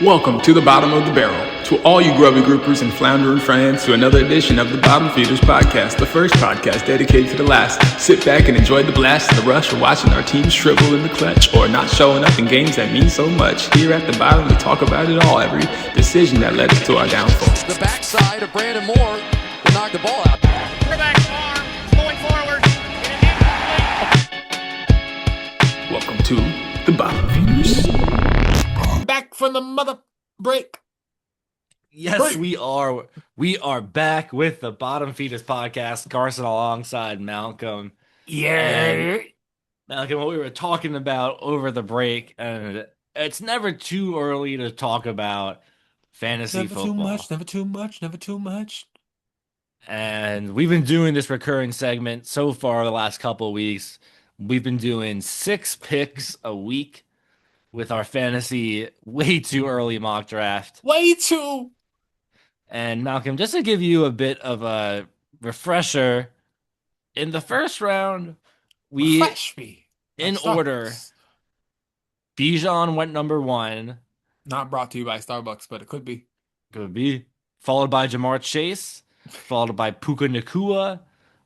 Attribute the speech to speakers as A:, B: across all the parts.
A: Welcome to the bottom of the barrel. To all you grubby groupers and floundering friends, to another edition of the Bottom Feeders Podcast, the first podcast dedicated to the last. Sit back and enjoy the blast and the rush of watching our team shrivel in the clutch or not showing up in games that mean so much. Here at the bottom, we talk about it all, every decision that led us to our downfall.
B: The backside of Brandon Moore to knock the ball out.
C: Quarterback's arm going forward.
A: Welcome to the Bottom Feeders.
C: Back from the mother break.
D: Yes, we are. We are back with the Bottom Feeders Podcast. Carson alongside Malcolm.
C: Yeah.
D: Malcolm, what we were talking about over the break, and it's never too early to talk about fantasy football.
C: Never too much.
D: And we've been doing this recurring segment so far the last couple of weeks. We've been doing 6 picks a week with our fantasy way too early mock draft.
C: Way too.
D: And Malcolm, just to give you a bit of a refresher, in the first round, we,
C: Refresh me.
D: in
C: Like
D: order,
C: Starbucks.
D: Bijan went number 1,
C: Not brought to you by Starbucks, but it could be.
D: could be, followed by Jamar Chase, followed by Puka Nakua,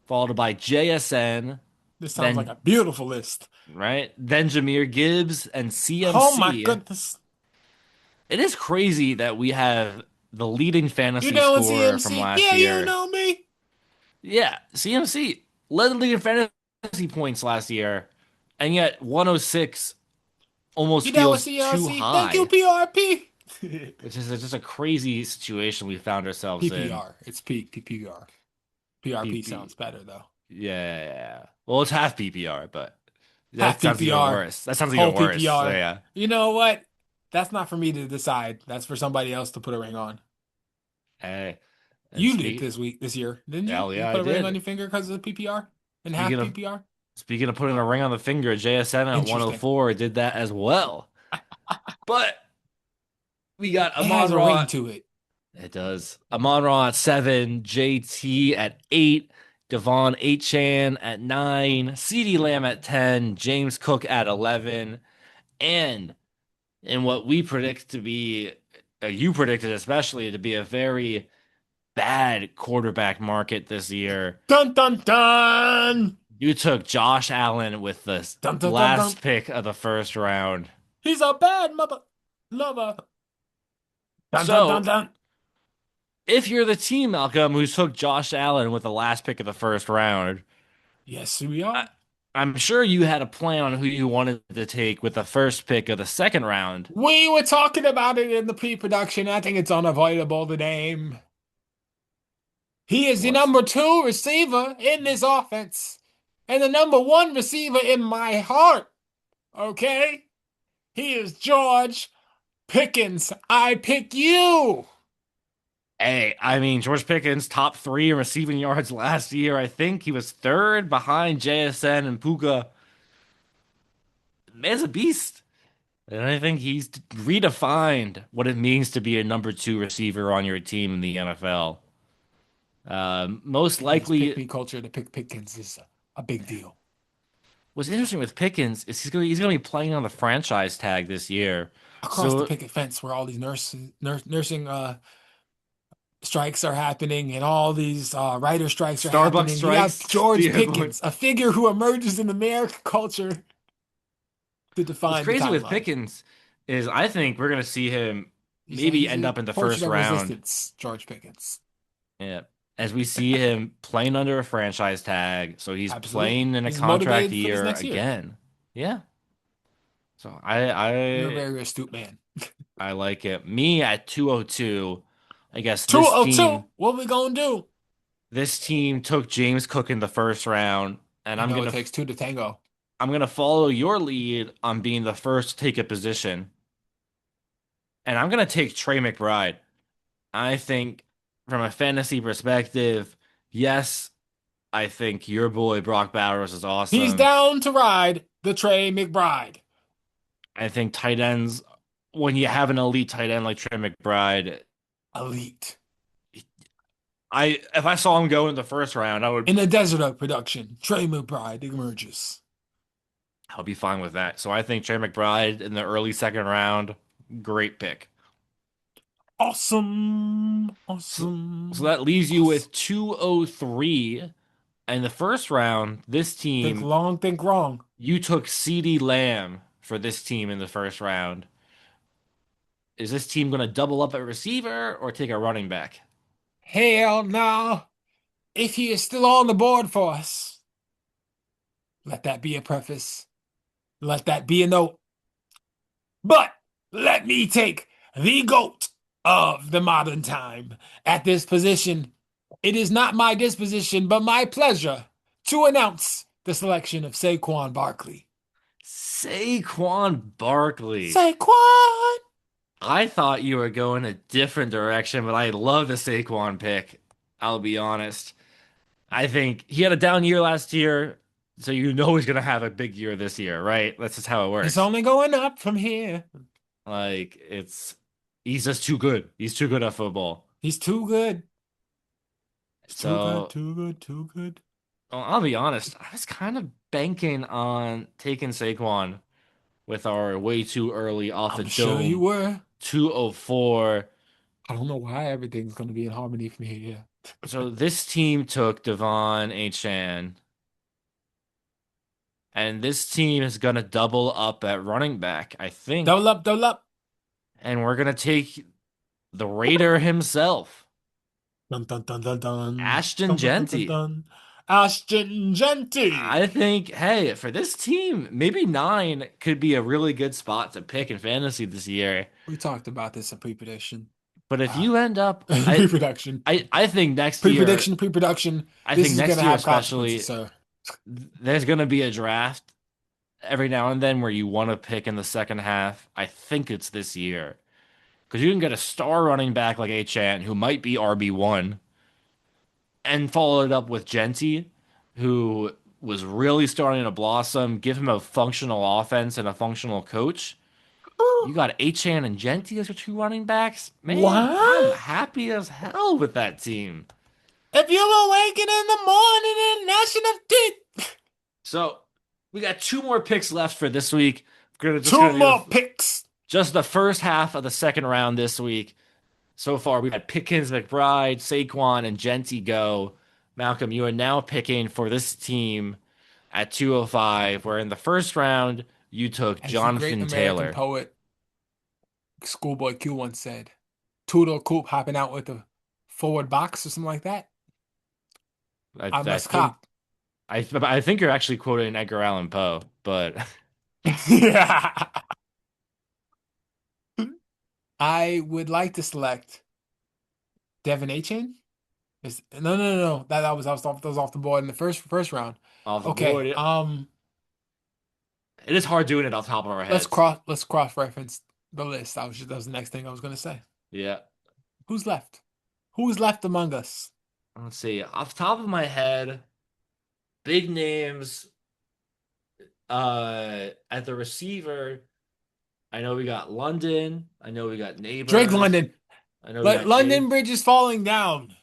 D: followed by JSN,
C: This sounds
D: Then-
C: like a beautiful list.
D: right? Then Jahmyr Gibbs and CMC.
C: Oh my goodness.
D: It is crazy that we have the leading fantasy
C: You know
D: scorer
C: CMC?
D: from last
C: Yeah,
D: year.
C: you know me.
D: Yeah, CMC led the league in fantasy points last year, and yet 106 almost
C: You know
D: feels
C: CRC?
D: too high.
C: Thank you, PRP.
D: Which is just a crazy situation we found ourselves in.
C: PPR. It's peak PPR. PRP
D: PP.
C: sounds better though.
D: Yeah. Well, it's half PPR, but
C: Half
D: that sounds even
C: PPR.
D: worse. That sounds
C: Whole
D: even worse.
C: PPR.
D: So, yeah.
C: You know what? That's not for me to decide. That's for somebody else to put a ring on.
D: Hey, and
C: You did this year, didn't you?
D: Hell yeah,
C: you put
D: I
C: a ring
D: did.
C: on your finger because of the PPR and half
D: Speaking of-
C: PPR.
D: Speaking of putting a ring on the finger, JSN at
C: Interesting.
D: 104 did that as well. But we got
C: It has a
D: Amon-Ra.
C: ring to it.
D: It does. Amon-Ra at 7, JT at 8, Devon Achane at 9, CeeDee Lamb at 10, James Cook at 11, and in what we predict to be, you predicted especially, to be a very bad quarterback market this year.
C: Dun dun dun.
D: You took Josh Allen with the
C: Dun, dun, dun,
D: last
C: dun.
D: pick of the first round.
C: He's a bad mother lover. Dun
D: So-
C: dun dun dun.
D: If you're the team, Malcolm, who took Josh Allen with the last pick of the first round,
C: Yes, we are.
D: I'm sure you had a plan on who you wanted to take with the first pick of the second round.
C: We were talking about it in the pre-production. I think it's unavoidable to name. He is the
D: What's-
C: number 2 receiver in this offense. And the number 1 receiver in my heart. Okay? He is George Pickens. I pick you.
D: Hey, I mean, George Pickens, top 3 in receiving yards last year. I think he was 3rd behind JSN and Puka. Man's a beast. And I think he's redefined what it means to be a number 2 receiver on your team in the NFL. Most
C: This
D: likely,
C: pick me culture to pick Pickens is a big deal.
D: what's interesting with Pickens is he's gonna be playing on the franchise tag this year.
C: Across
D: So-
C: the picket fence where all these nursing strikes are happening and all these writer strikes are
D: Starbucks
C: happening. You have
D: strikes.
C: George
D: Yeah,
C: Pickens, a figure who emerges in American culture to define
D: What's crazy
C: the
D: with
C: timeline.
D: Pickens is I think we're gonna see him
C: He's
D: maybe
C: he's
D: end
C: a
D: up in the
C: portrait
D: first
C: of
D: round.
C: resistance, George Pickens.
D: Yeah. As we see him playing under a franchise tag, so he's
C: Absolutely.
D: playing in a
C: He's
D: contract
C: motivated for this
D: year
C: next year.
D: again. Yeah. So
C: You're a
D: I
C: very astute man.
D: I like it. Me at 202. I guess
C: 202. What we gonna do?
D: this team took James Cook in the first round, and
C: You know it takes 2 to tango.
D: I'm gonna follow your lead on being the first to take a position. And I'm gonna take Trey McBride. I think from a fantasy perspective, yes, I think your boy Brock Bowers is awesome.
C: He's down to ride the Trey McBride.
D: I think tight ends, when you have an elite tight end like Trey McBride,
C: Elite.
D: if I saw him go in the first round, I would
C: In the desert of production, Trey McBride emerges.
D: I'll be fine with that. So I think Trey McBride in the early second round, great pick.
C: Awesome.
D: So, so
C: Awesome.
D: that leaves you
C: Awesome.
D: with 203. And the first round, this
C: Think
D: team,
C: long, think wrong.
D: you took CeeDee Lamb for this team in the first round. Is this team going to double up at receiver or take a running back?
C: Hell no. If he is still on the board for us, let that be a preface. Let that be a note. But let me take the GOAT of the modern time at this position. It is not my disposition, but my pleasure to announce the selection of Saquon Barkley.
D: Saquon Barkley.
C: Saquon!
D: I thought you were going a different direction, but I love the Saquon pick. I'll be honest. I think he had a down year last year, so you know he's going to have a big year this year, right? That's just how it
C: It's
D: works.
C: only going up from here.
D: Like, he's just too good. He's too good at football.
C: He's too good. He's too good,
D: So,
C: too good, too good.
D: well, I'll be honest. I was kind of banking on taking Saquon with our way too early off the
C: I'm sure you
D: dome
C: were.
D: 204.
C: I don't know why everything's going to be in harmony from here.
D: So this team took Devon Achane, and this team is gonna double up at running back, I think.
C: Double up, double up.
D: And we're gonna take the Raider himself,
C: Dun dun dun dun dun.
D: Ashton
C: Dun dun dun dun
D: Genty.
C: dun. Ashton
D: I
C: Genty.
D: think, hey, for this team, maybe 9 could be a really good spot to pick in fantasy this year.
C: We talked about this in pre-prediction.
D: But if
C: Ah,
D: you end up,
C: pre-production.
D: I think next year,
C: Pre-prediction, pre-production.
D: I
C: This
D: think
C: is going
D: next
C: to
D: year
C: have consequences,
D: especially,
C: sir.
D: there's gonna be a draft every now and then where you want to pick in the second half. I think it's this year because you can get a star running back like Achane who might be RB1 and follow it up with Genty, who was really starting to blossom. Give him a functional offense and a functional coach. You got Achane and Genty as your 2 running backs. Man, I'm
C: What?
D: happy as hell with that team.
C: If you're awakened in the morning and gnashing of teeth.
D: So we got 2 more picks left for this week. We're gonna just
C: Two
D: gonna do
C: more picks.
D: just the first half of the second round this week. So far, we've had Pickens, McBride, Saquon, and Genty go. Malcolm, you are now picking for this team at 205, where in the first round, you took
C: As the great
D: Jonathan
C: American
D: Taylor.
C: poet Schoolboy Q once said, Toodle Coop hopping out with a forward box or something like that. I
D: I
C: must
D: think
C: cop.
D: I think you're actually quoting Edgar Allan Poe, but
C: Yeah. I would like to select Devin Achan. No. That was off the board in the first round.
D: off the
C: Okay.
D: board, yeah. It is hard doing it off the top of our heads.
C: Let's cross reference the list. That was the next thing I was gonna say.
D: Yeah.
C: Who's left? Who's left among us?
D: Let's see. Off the top of my head, big names at the receiver. I know we got London. I know we got
C: Drake
D: Neighbors.
C: London.
D: I know we got
C: London
D: Cade.
C: Bridge is falling down.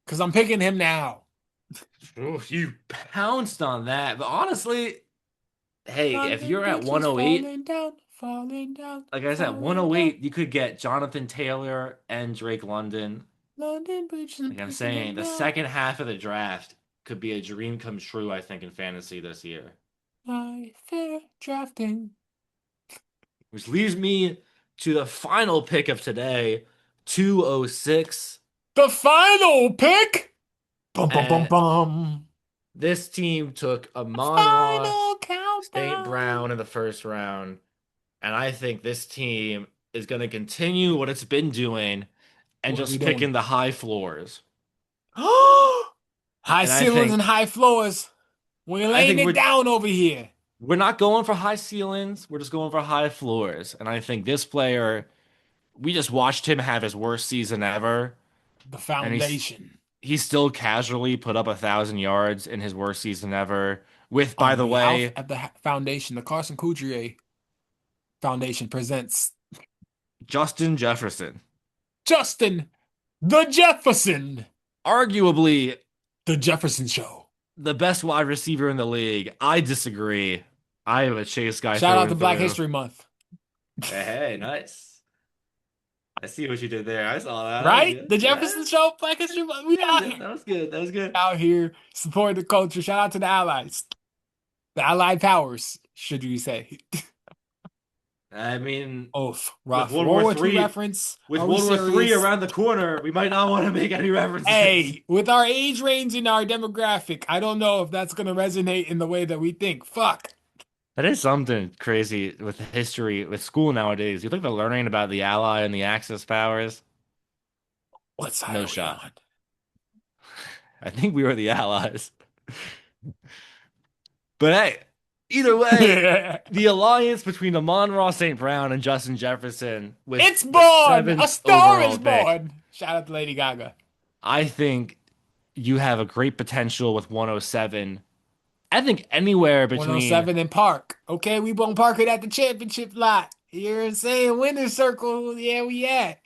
C: Because I'm picking him now.
D: Ooh, you pounced on that. But honestly, hey, if
C: London
D: you're at
C: Bridge is
D: 108,
C: falling down,
D: like I said,
C: falling down.
D: 108, you could get Jonathan Taylor and Drake London.
C: London Bridge is
D: Like I'm
C: breaking
D: saying,
C: it
D: the
C: down.
D: second half of the draft could be a dream come true, I think, in fantasy this year.
C: My fair drafting.
D: Which leaves me to the final pick of today, 206.
C: The final pick. Bum bum bum
D: And
C: bum.
D: this team took Amon-Ra
C: Final
D: St.
C: countdown.
D: Brown in the first round. And I think this team is going to continue what it's been doing and
C: What are we
D: just picking
C: doing?
D: the high floors.
C: High
D: And I
C: ceilings and
D: think
C: high floors. We're
D: I
C: laying
D: think
C: it down over here.
D: we're not going for high ceilings. We're just going for high floors. And I think this player, we just watched him have his worst season ever,
C: The
D: and
C: foundation
D: he still casually put up 1,000 yards in his worst season ever. With, by
C: on
D: the
C: behalf
D: way,
C: of the foundation, the Carson Coudrier Foundation presents
D: Justin Jefferson,
C: Justin the Jefferson,
D: arguably
C: the Jefferson Show.
D: the best wide receiver in the league. I disagree. I am a Chase guy
C: Shout
D: through
C: out to
D: and
C: Black
D: through.
C: History Month.
D: Hey, nice. I see what you did there. I saw that. That was
C: Right?
D: good.
C: The
D: Yeah.
C: Jefferson Show, Black History Month. We
D: Yeah,
C: out here.
D: that was good. That was good.
C: Out here supporting the culture. Shout out to the allies. The allied powers, should we say.
D: I mean,
C: Oof,
D: with
C: rough. World War II reference.
D: With
C: Are we
D: World War III
C: serious?
D: around the corner, we might not want to make any references.
C: Hey, with our age range and our demographic, I don't know if that's going to resonate in the way that we think. Fuck.
D: That is something crazy with history, with school nowadays. You think they're learning about the Ally and the Axis powers?
C: What side
D: No
C: are we
D: shot.
C: on?
D: I think we were the Allies. But hey, either way, the alliance between Amon-Ra St. Brown and Justin Jefferson with
C: It's
D: the
C: born! A
D: seventh
C: star is
D: overall pick,
C: born! Shout out to Lady Gaga.
D: I think you have a great potential with 107. I think anywhere between
C: 107 in Park. Okay, we won't park it at the championship lot. You know what I'm saying? Winner's circle. Yeah, we at.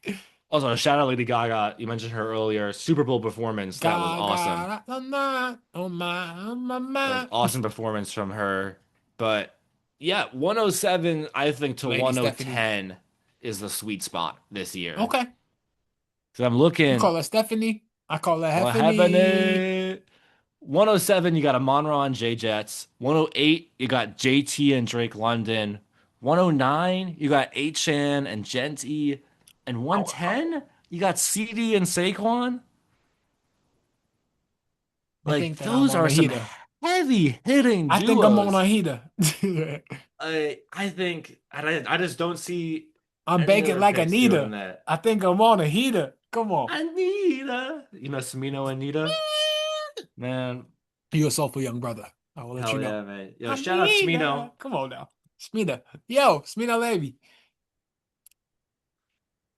D: also shout out Lady Gaga. You mentioned her earlier. Super Bowl performance. That was awesome.
C: Gaga. On my
D: That was
C: mind.
D: awesome performance from her. But yeah, 107, I think, to
C: Lady Stephanie.
D: 110 is the sweet spot this year.
C: Okay.
D: So I'm
C: You
D: looking.
C: call her Stephanie. I call her
D: Well, having
C: Heffany.
D: it. 107, you got Amon-Ra and J Jets. 108, you got JT and Drake London. 109, you got Achan and Genty. And
C: Ow, ow.
D: 110, you got CD and Saquon.
C: I
D: Like
C: think that I'm
D: those
C: on
D: are
C: a
D: some
C: heater.
D: heavy hitting
C: I think I'm on
D: duos.
C: a heater.
D: I think I just don't see
C: I'm
D: any
C: baking
D: other
C: like
D: picks doing
C: Anita.
D: that.
C: I think I'm on a heater. Come on.
D: Anita, you know Samino Anita, man,
C: You're a soulful young brother. I will let you
D: hell
C: know.
D: yeah, man. Yo, shout out Smino.
C: Anita. Come on now. Smina. Yo, Smina Levy.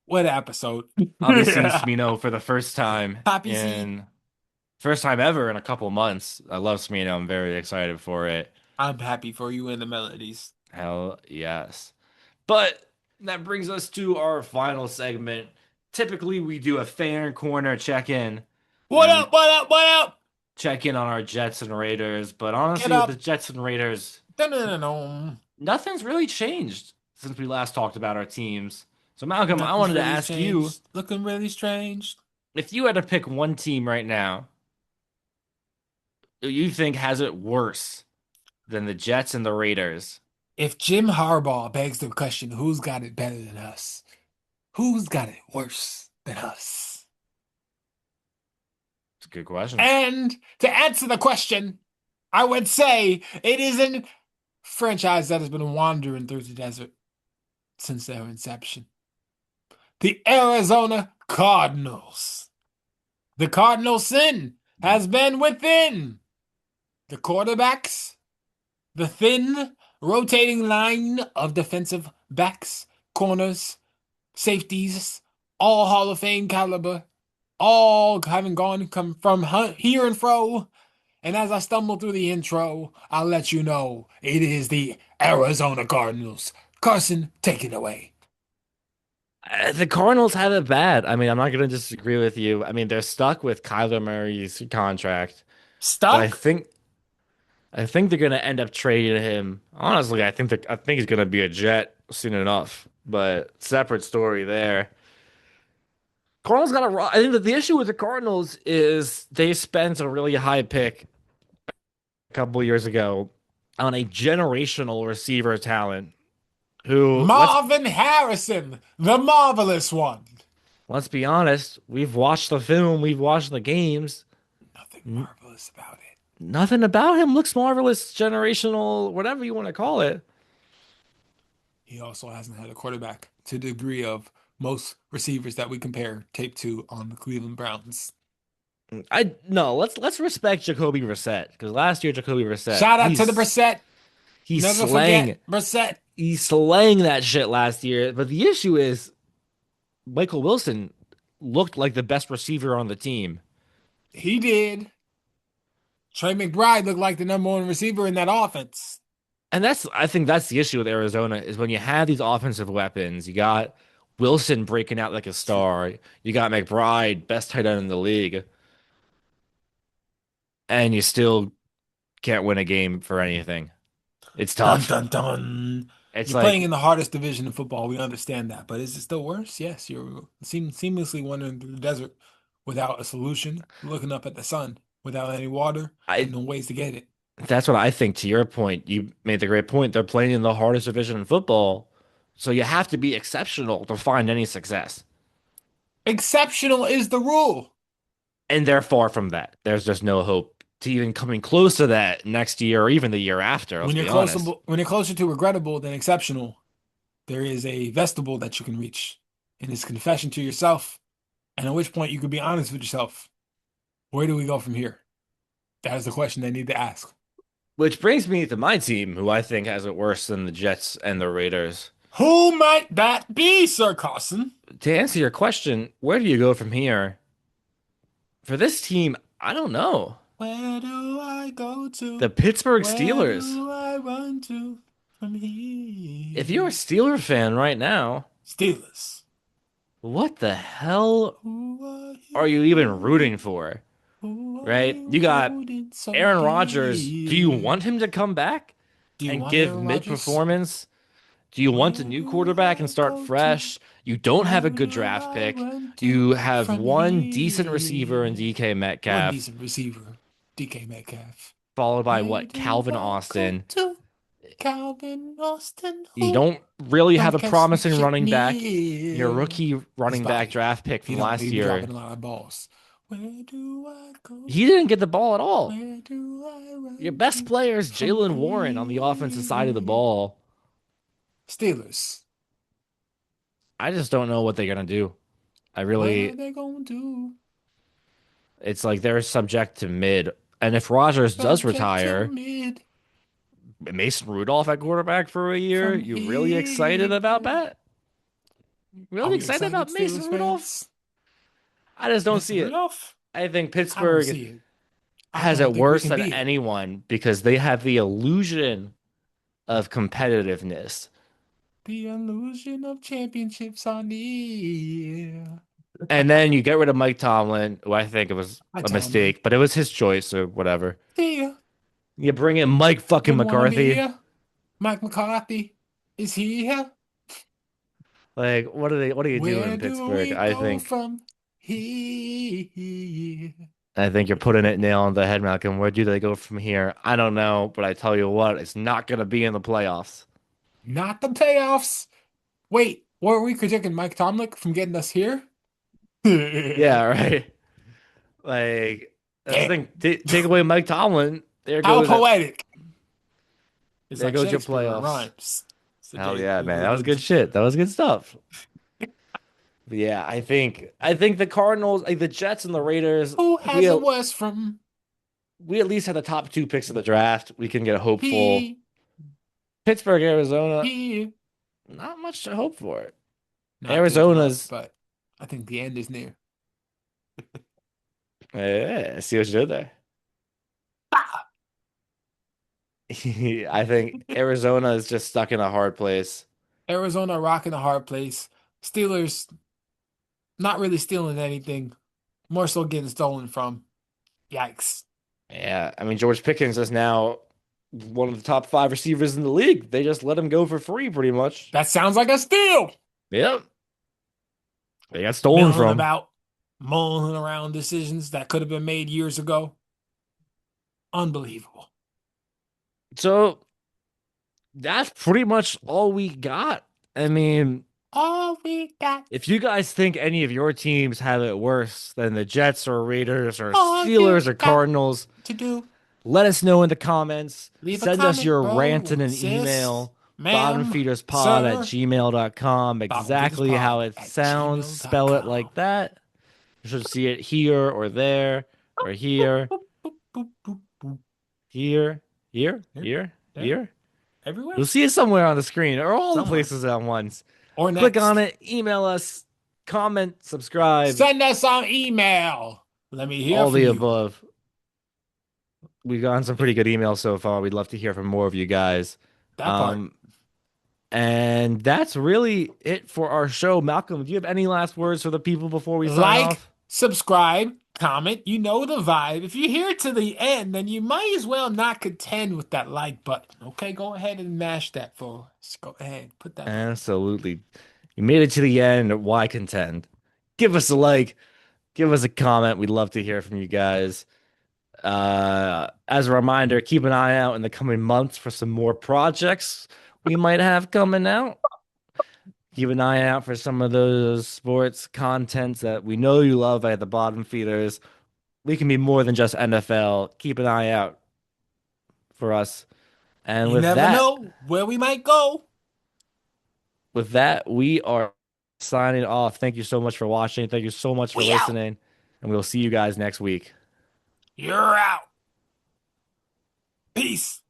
C: What episode?
D: I'll be seeing Smino for the first time
C: Poppy seed.
D: in first time ever in a couple months. I love Smino. I'm very excited for it.
C: I'm happy for you and the melodies.
D: Hell yes. But that brings us to our final segment. Typically, we do a fan corner check-in
C: What
D: and we
C: up? What up? What up?
D: check in on our Jets and Raiders. But
C: Get
D: honestly, with the
C: up.
D: Jets and Raiders,
C: Dun-dun-dun-dun.
D: nothing's really changed since we last talked about our teams. So, Malcolm, I
C: Nothing's
D: wanted to
C: really
D: ask you
C: changed. Looking really strange.
D: if you had to pick one team right now who you think has it worse than the Jets and the Raiders.
C: If Jim Harbaugh begs the question, who's got it better than us? Who's got it worse than us?
D: It's a good question.
C: And to answer the question, I would say it is a franchise that has been wandering through the desert since their inception. The Arizona Cardinals. The Cardinal sin has been within the quarterbacks, the thin rotating line of defensive backs, corners, safeties, all Hall of Fame caliber, all having come from here and fro. And as I stumble through the intro, I'll let you know it is the Arizona Cardinals. Carson, take it away.
D: The Cardinals have it bad. I mean, I'm not going to disagree with you. I mean, they're stuck with Kyler Murray's contract, but
C: Stuck?
D: I think they're going to end up trading him. Honestly, I think he's going to be a Jet soon enough. But separate story there. Cardinals got a. I think that the issue with the Cardinals is they spent a really high pick a couple of years ago on a generational receiver talent who
C: Marvin Harrison, the marvelous one.
D: let's be honest, we've watched the film, we've watched the games.
C: Nothing marvelous about it.
D: Nothing about him looks marvelous, generational, whatever you want to call it.
C: He also hasn't had a quarterback to the degree of most receivers that we compare tape to on the Cleveland Browns.
D: I no, let's respect Jacoby Brissett because last year Jacoby Brissett,
C: Shout out to the Brissett.
D: he's
C: Never
D: slaying
C: forget Brissett.
D: he's slaying that shit last year. But the issue is Michael Wilson looked like the best receiver on the team.
C: He did. Trey McBride looked like the number one receiver in that offense.
D: And I think that's the issue with Arizona is when you have these offensive weapons, you got Wilson breaking out like a star, you got McBride, best tight end in the league, and you still can't win a game for anything. It's
C: Dun
D: tough.
C: dun dun.
D: It's
C: You're playing
D: like
C: in the hardest division in football. We understand that, but is it still worse? Yes, you're seamlessly wandering through the desert without a solution, looking up at the sun without any water and
D: I
C: no ways to get it.
D: that's what I think. To your point, you made the great point. They're playing in the hardest division in football, so you have to be exceptional to find any success.
C: Exceptional is the rule.
D: And they're far from that. There's just no hope to even coming close to that next year or even the year after, let's be honest.
C: When you're closer to regrettable than exceptional, there is a vestibule that you can reach, and it's confession to yourself. And at which point you could be honest with yourself. Where do we go from here? That is the question they need to ask.
D: Which brings me to my team, who I think has it worse than the Jets and the Raiders.
C: Who might that be, Sir Carson?
D: To answer your question, where do you go from here? For this team, I don't know.
C: Where do I go
D: The
C: to?
D: Pittsburgh
C: Where
D: Steelers.
C: do I run to from
D: If you're a
C: here?
D: Steeler fan right now,
C: Steelers.
D: what the hell
C: Who are
D: are
C: you
D: you even rooting
C: rooting?
D: for?
C: Who are
D: Right? You
C: you
D: got
C: rooting so
D: Aaron Rodgers. Do you
C: dear?
D: want him to come back
C: Do you
D: and
C: want
D: give
C: Aaron
D: mid
C: Rodgers?
D: performance? Do you want a
C: Where
D: new
C: do
D: quarterback and
C: I
D: start
C: go to?
D: fresh? You don't have a
C: Who
D: good
C: do
D: draft
C: I
D: pick.
C: run to
D: You have
C: from
D: one decent receiver in
C: here?
D: DK
C: One
D: Metcalf,
C: decent receiver, DK Metcalf.
D: followed by
C: Where
D: what?
C: do
D: Calvin
C: I go
D: Austin.
C: to? Calvin Austin,
D: You
C: who
D: don't really have
C: don't
D: a
C: catch me
D: promising
C: shit
D: running back. Your
C: near
D: rookie
C: his
D: running back
C: body.
D: draft pick
C: He
D: from
C: don't.
D: last
C: He be
D: year,
C: dropping a lot of balls. Where do I go?
D: he didn't get the ball at all.
C: Where do I
D: Your
C: run
D: best
C: to
D: player is
C: from
D: Jalen Warren on the offensive side of the
C: here?
D: ball.
C: Steelers.
D: I just don't know what they're gonna do. I
C: What are
D: really,
C: they gonna do?
D: it's like they're subject to mid. And if Rodgers does
C: Subject to
D: retire,
C: mid
D: Mason Rudolph at quarterback for a year,
C: from
D: you really excited about
C: here.
D: that?
C: Are
D: Really
C: we
D: excited
C: excited,
D: about Mason
C: Steelers
D: Rudolph?
C: fans?
D: I just don't
C: Mason
D: see it.
C: Rudolph?
D: I think
C: I don't
D: Pittsburgh
C: see it. I
D: has
C: don't
D: it
C: think we
D: worse
C: can
D: than
C: be it.
D: anyone because they have the illusion of competitiveness.
C: The illusion of championships are near.
D: And then you get rid of Mike Tomlin, who I think it was
C: Hi,
D: a
C: Tomlin.
D: mistake, but it was his choice or whatever.
C: See ya.
D: You bring in Mike fucking
C: Didn't want to be
D: McCarthy.
C: here. Mike McCarthy. Is he here?
D: Like, what are you doing
C: Where
D: in
C: do
D: Pittsburgh?
C: we
D: I
C: go
D: think
C: from here?
D: I think you're putting it nail on the head, Malcolm. Where do they go from here? I don't know, but I tell you what, it's not gonna be in the playoffs.
C: Not the playoffs. Wait, were we critiquing Mike Tomlin from getting us here?
D: Yeah, right. Like that's the
C: Damn.
D: thing. Take away Mike Tomlin,
C: How poetic. It's
D: there
C: like
D: goes your
C: Shakespeare it
D: playoffs.
C: rhymes. It's a
D: Hell
C: J-
D: yeah, man. That was good shit. That was good stuff. But yeah, I think the Cardinals, like the Jets and the Raiders,
C: Who
D: we
C: has it worse from
D: we at least have the top two picks of the draft. We can get hopeful.
C: P
D: Pittsburgh, Arizona,
C: here?
D: not much to hope for.
C: Not good for us,
D: Arizona's,
C: but I think the end is near.
D: I see what you did there.
C: Ah!
D: I think Arizona is just stuck in a hard place.
C: Arizona rocking a hard place. Steelers not really stealing anything, more so getting stolen from. Yikes.
D: Yeah, I mean George Pickens is now one of the top five receivers in the league. They just let him go for free, pretty much.
C: That sounds like a steal.
D: Yep, they got stolen
C: Milling
D: from.
C: about, mulling around decisions that could have been made years ago. Unbelievable.
D: So that's pretty much all we got. I mean,
C: All we got,
D: if you guys think any of your teams have it worse than the Jets or Raiders or
C: all
D: Steelers
C: you
D: or
C: got
D: Cardinals,
C: to do,
D: let us know in the comments.
C: leave a
D: Send us
C: comment,
D: your rant in
C: bro,
D: an
C: sis,
D: email.
C: ma'am,
D: Bottomfeederspod at
C: sir.
D: gmail.com. Exactly how
C: Bottomfeederspod
D: it
C: at
D: sounds. Spell it
C: gmail.com.
D: like that. You should see it here or there or here,
C: Boop, boop, boop, boop, boop.
D: here, here,
C: Here,
D: here,
C: there,
D: here.
C: everywhere,
D: You'll see it somewhere on the screen or all the
C: somewhere,
D: places at once.
C: or
D: Click on
C: next.
D: it, email us, comment, subscribe,
C: Send us an email. Let me hear
D: all
C: from
D: the
C: you.
D: above. We've gotten some pretty good emails so far. We'd love to hear from more of you guys.
C: That part.
D: Um, and that's really it for our show. Malcolm, do you have any last words for the people before we sign
C: Like,
D: off?
C: subscribe, comment. You know the vibe. If you're here to the end, then you might as well not contend with that like button. Okay, go ahead and mash that for us. Go ahead, put that button.
D: Absolutely. You made it to the end. Why contend? Give us a like, give us a comment. We'd love to hear from you guys. As a reminder, keep an eye out in the coming months for some more projects we might have coming out. Keep an eye out for some of those sports contents that we know you love at the bottom feeders. We can be more than just NFL. Keep an eye out for us. And
C: You never know where we might go.
D: with that, we are signing off. Thank you so much for watching. Thank you so much for
C: We out.
D: listening. And we'll see you guys next week.
C: You're out. Peace.